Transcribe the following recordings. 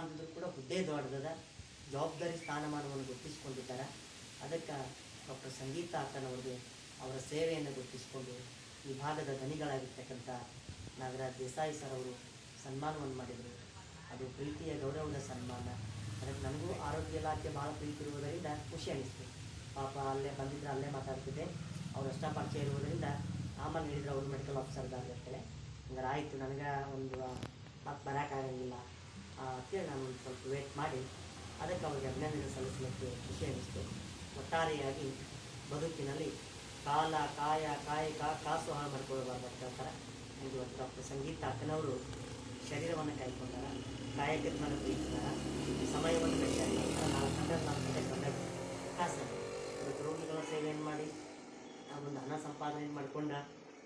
ಅಂದಿದ್ರು ಕೂಡ ಹುದ್ದೆ ದೊಡ್ಡದ ಜವಾಬ್ದಾರಿ ಸ್ಥಾನಮಾನವನ್ನು ಗುರುತಿಸಿಕೊಂಡಿದ್ದಾರೆ. ಅದಕ್ಕೆ ಡಾಕ್ಟರ್ ಸಂಗೀತಾ ಅಕ್ಕನವ್ರಿಗೆ ಅವರ ಸೇವೆಯನ್ನು ಗುರುತಿಸಿಕೊಂಡು ಈ ಭಾಗದ ಧನಿಗಳಾಗಿರ್ತಕ್ಕಂಥ ನಾಗರಾಜ್ ದೇಸಾಯಿ ಸರ್ ಅವರು ಸನ್ಮಾನವನ್ನು ಮಾಡಿದರು. ಅದು ಪ್ರೀತಿಯ ಗೌರವದ ಸನ್ಮಾನ. ಅದಕ್ಕೆ ನನಗೂ ಆರೋಗ್ಯ ಇಲಾಖೆ ಭಾಳ ಪ್ರೀತಿ ಇರುವುದರಿಂದ ಖುಷಿ ಅನಿಸ್ತು. ಪಾಪ ಅಲ್ಲೇ ಬಂದಿದ್ದರೆ ಅಲ್ಲೇ ಮಾತಾಡ್ತಿದ್ದೆ. ಅವ್ರು ಅಷ್ಟ ಪರಿಚಯ ಇರುವುದರಿಂದ ಆಮೇಲೆ ಹೇಳಿದ್ರು ಅವರು ಮೆಡಿಕಲ್ ಆಫೀಸರ್ದಾಗಿರ್ತಾರೆ. ಹಂಗಾರೆ ಆಯಿತು, ನನಗೆ ಒಂದು ಮತ್ತೆ ಬರೋಕ್ಕಾಗಂಗಿಲ್ಲ ಅಂತೇಳಿ ನಾನು ಒಂದು ಸ್ವಲ್ಪ ವೇಟ್ ಮಾಡಿ ಅದಕ್ಕೆ ಅವ್ರಿಗೆ ಅಭಿನಂದನೆ ಸಲ್ಲಿಸಲಿಕ್ಕೆ ಖುಷಿ ಅನ್ನಿಸ್ತು. ಒಟ್ಟಾರೆಯಾಗಿ ಬದುಕಿನಲ್ಲಿ ಕಾಲ ಕಾಯ ಕಾಯಕ ಕಾಸು ಹಾಳು ಮಾಡ್ಕೊಳ್ಬಾರ್ದು ಅಂತ ಹೇಳ್ತಾರೆ. ಇವತ್ತು ಡಾಕ್ಟರ್ ಸಂಗೀತಾ ಅಕ್ಕನವರು ಶರೀರವನ್ನು ಕಾಯ್ಕೊಂಡಾರ, ಕಾಯಕದ ಮೇಲೆ ಪ್ರೀತಿದಾರ, ಸಮಯವನ್ನು ಬೇಕಾಗಿ ಇವತ್ತು ರೋಗಿಗಳ ಸೇವೆಯನ್ನು ಮಾಡಿ ಒಂದು ಹಣ ಸಂಪಾದನೆಯನ್ನು ಮಾಡಿಕೊಂಡ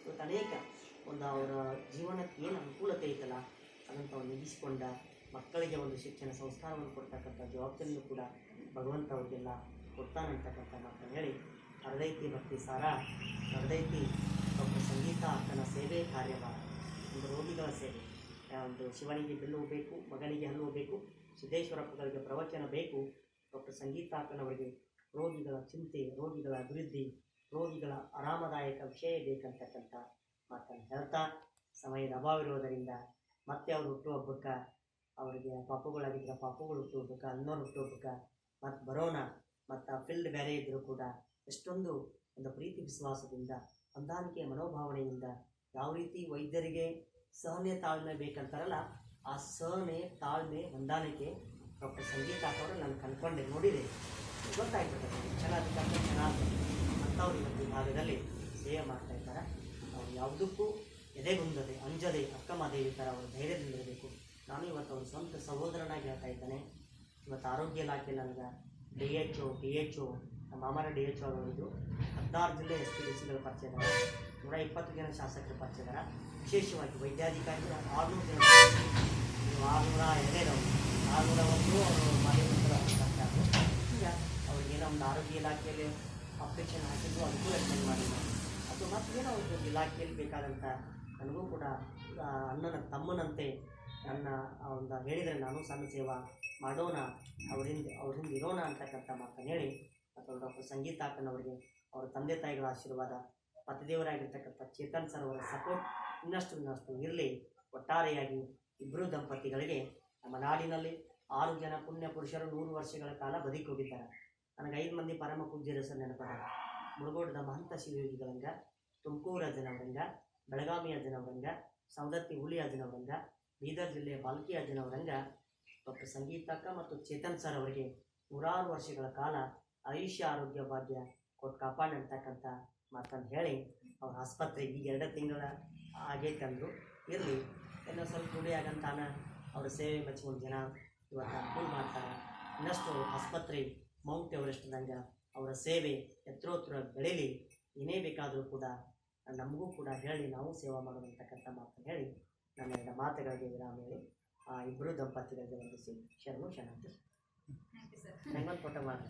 ಇವತ್ತು ಅನೇಕ ಒಂದು ಅವರ ಜೀವನಕ್ಕೆ ಏನು ಅನುಕೂಲತೆ ಐತಲ್ಲ ಅದನ್ನು ತಾವು ನಿಗಿಸಿಕೊಂಡ ಮಕ್ಕಳಿಗೆ ಒಂದು ಶಿಕ್ಷಣ ಸಂಸ್ಕಾರವನ್ನು ಕೊಡ್ತಕ್ಕಂಥ ಜವಾಬ್ದಾರಿಯೂ ಕೂಡ ಭಗವಂತ ಅವರಿಗೆಲ್ಲ ಕೊಡ್ತಾನಂತಕ್ಕಂಥ ಮಾತನ್ನು ಹೇಳಿ ಹರದೈತಿ ಭಕ್ತಿ ಸಾರ, ಹರದೈತಿ ಡಾಕ್ಟರ್ ಸಂಗೀತಾ ಅಕ್ಕನ ಸೇವೆ ಕಾರ್ಯಭಾರ. ಒಂದು ರೋಗಿಗಳ ಸೇವೆ, ಒಂದು ಶಿವನಿಗೆ ಬಿಲ್ಲು ಬೇಕು, ಮಗನಿಗೆ ಹಲ್ಲು ಬೇಕು, ಸಿದ್ದೇಶ್ವರಪ್ಪಗಳಿಗೆ ಪ್ರವಚನ ಬೇಕು. ಡಾಕ್ಟರ್ ಸಂಗೀತಾ ಅಕ್ಕನವರಿಗೆ ರೋಗಿಗಳ ಚಿಂತೆ, ರೋಗಿಗಳ ಅಭಿವೃದ್ಧಿ, ರೋಗಿಗಳ ಆರಾಮದಾಯಕ ವಿಷಯ ಬೇಕಂತಕ್ಕಂಥ ಮಾತನ್ನು ಹೇಳ್ತಾ ಸಮಯದ ಅಭಾವ ಇರೋದರಿಂದ ಮತ್ತೆ ಅವರು ಹುಟ್ಟುಹಬ್ಬಕ್ಕೆ ಅವರಿಗೆ ಪಾಪುಗಳಾಗಿದ್ದರೆ ಪಾಪುಗಳು ಹುಟ್ಟುಹಬ್ಬಕ್ಕೆ, ಅನ್ನೋರು ಹುಟ್ಟುಹಬ್ಬಕ್ಕೆ ಮತ್ತು ಬರೋಣ ಮತ್ತು ಫೀಲ್ಡ್ ಬೇರೆ ಇದ್ದರೂ ಕೂಡ ಎಷ್ಟೊಂದು ಒಂದು ಪ್ರೀತಿ ವಿಶ್ವಾಸದಿಂದ ಹೊಂದಾಣಿಕೆ ಮನೋಭಾವನೆಯಿಂದ ಯಾವ ರೀತಿ ವೈದ್ಯರಿಗೆ ಸಹನೆ ತಾಳ್ಮೆ ಬೇಕಂತಾರಲ್ಲ ಆ ಸಹನೆ ತಾಳ್ಮೆ ಹೊಂದಾಣಿಕೆ ಡಾಕ್ಟರ್ ಸಂಗೀತಾ ಅವರು ನಾನು ಕಂಡುಕೊಂಡೆ, ನೋಡಿದೆ, ಗೊತ್ತಾಗ್ಬಿಟ್ಟೆ ಚೆನ್ನಾಗಿ ಅಂಥವ್ರು ಇವತ್ತು ಈ ಭಾಗದಲ್ಲಿ ಸೇವೆ ಮಾಡ್ತಾಯಿದ್ದಾರೆ. ಅವ್ರು ಯಾವುದಕ್ಕೂ ಎದೆಗುಂದದೆ ಅಂಜದೆ ಅಕ್ಕಮದೇವಿ ಥರ ಅವರು ಧೈರ್ಯದಿಂದಿರಬೇಕು. ನಾನು ಇವತ್ತು ಅವ್ರ ಸ್ವಂತ ಸಹೋದರನಾಗಿ ಹೇಳ್ತಾ ಇದ್ದಾನೆ. ಇವತ್ತು ಆರೋಗ್ಯ ಇಲಾಖೆ ನನಗೆ DHO ನಮ್ಮ ಮಾಮರ DHO ಅವರಿದ್ದು 16 ಜಿಲ್ಲೆ SPDCಗಳ ಪರಿಚಯ ಇದ್ದಾರೆ, 120 ಜನ ಶಾಸಕರ ಪರಿಚಯ ಇದ್ದಾರೆ. ವಿಶೇಷವಾಗಿ ವೈದ್ಯಾಧಿಕಾರಿಗಳು 600 ಜನ, 602 601 ಅವರು ಮಾಧ್ಯಮಗಳ ಈಗ ಅವ್ರಿಗೆ ನಮ್ಮ ಆರೋಗ್ಯ ಇಲಾಖೆಯಲ್ಲಿ ಅಪ್ಲಿಕೇಶನ್ ಹಾಕಿದ್ದು ಅದಕ್ಕೂ ರೆಕಮೆಂಡ್ ಮಾಡಿಲ್ಲ. ಅಥವಾ ಮತ್ತೇನೋ ಒಂದು ಇಲಾಖೆಯಲ್ಲಿ ಬೇಕಾದಂಥ ನನಗೂ ಕೂಡ ಅಣ್ಣನ ತಮ್ಮನಂತೆ ನನ್ನ ಒಂದು ಹೇಳಿದರೆ ನಾನು ಸಣ್ಣ ಸೇವಾ ಮಾಡೋಣ, ಅವರಿಂದ ಇರೋಣ ಅಂತಕ್ಕಂಥ ಮಾತನ್ನು ಹೇಳಿ ಅಥವಾ ಡಾಕ್ಟರ್ ಸಂಗೀತಾ ಅಕ್ಕನವರಿಗೆ ಅವರ ತಂದೆ ತಾಯಿಗಳ ಆಶೀರ್ವಾದ, ಪತಿದೇವರಾಗಿರ್ತಕ್ಕಂಥ ಚೇತನ್ ಸರ್ ಅವರ ಸಪೋರ್ಟ್ ಇನ್ನಷ್ಟು ಇರಲಿ. ಒಟ್ಟಾರೆಯಾಗಿ ಇಬ್ಬರು ದಂಪತಿಗಳಿಗೆ ನಮ್ಮ ನಾಡಿನಲ್ಲಿ 6 ಜನ ಪುಣ್ಯ ಪುರುಷರು 100 ವರ್ಷಗಳ ಕಾಲ ಬದುಕಿ ಹೋಗಿದ್ದಾರೆ. ನನಗೆ 5 ಮಂದಿ ಪರಮ ಪೂಜ್ಯರ ಹೆಸರು ನೆನಪಾದ. ಮುಳುಗೋಡದ ಮಹಂತ ಶಿವಯೋಗಿಗಳಂಗ, ತುಮಕೂರು ಅಜ್ಜನವರಂಗ, ಬೆಳಗಾವಿ ಅಜ್ಜನವರಂಗ, ಸವದತ್ತಿ ಹುಲಿ ಅಜ್ಜನವರಂಗ, ಬೀದರ್ ಜಿಲ್ಲೆಯ ಬಾಲ್ಕಿ ಅಜ್ಜನವರಂಗ ಡಾಕ್ಟರ್ ಸಂಗೀತಕ್ಕ ಮತ್ತು ಚೇತನ್ ಸರ್ ಅವರಿಗೆ 100 ವರ್ಷಗಳ ಕಾಲ ಆಯುಷ್ಯ ಆರೋಗ್ಯ ಭಾಗ್ಯ ಕೊಟ್ಟು ಕಾಪಾಡಿ ಅಂತಕ್ಕಂಥ ಮಾತನ್ನು ಹೇಳಿ ಅವ್ರ ಆಸ್ಪತ್ರೆಗೆ ಈಗ 2 ತಿಂಗಳ ಆಗೈತೆ ಅಂದರು. ಇರಲಿ, ಇನ್ನೂ ಸ್ವಲ್ಪ ರೂಢಿ ಆಗಂತಾನ ಅವರ ಸೇವೆ ಮೆಚ್ಚಿಕೊಂಡು ಜನ ಇವತ್ತು ಅನುಕೂಲ ಮಾಡ್ತಾರೆ. ಇನ್ನಷ್ಟು ಆಸ್ಪತ್ರೆ ಮೌಂಟ್ ಎವರೆಸ್ಟ್ದಂಗೆ ಅವರ ಸೇವೆ ಎತ್ತರೋತ್ತರ ಬೆಳೀಲಿ. ಏನೇ ಬೇಕಾದರೂ ಕೂಡ ನಮಗೂ ಕೂಡ ಹೇಳಿ ನಾವು ಸೇವಾ ಮಾಡೋದಂತಕ್ಕಂಥ ಮಾತನ್ನು ಹೇಳಿ ನನ್ನ 2 ಮಾತುಗಳಿಗೆ ವಿರಾಮ ಹೇಳಿ ಇಬ್ಬರು ದಂಪತಿಗಳಿಗೆ ವಂದಿಸಿ ಶರಣು ಶರಣಾರ್ಥಿ. Thank you sir. ಮಾಡಿ.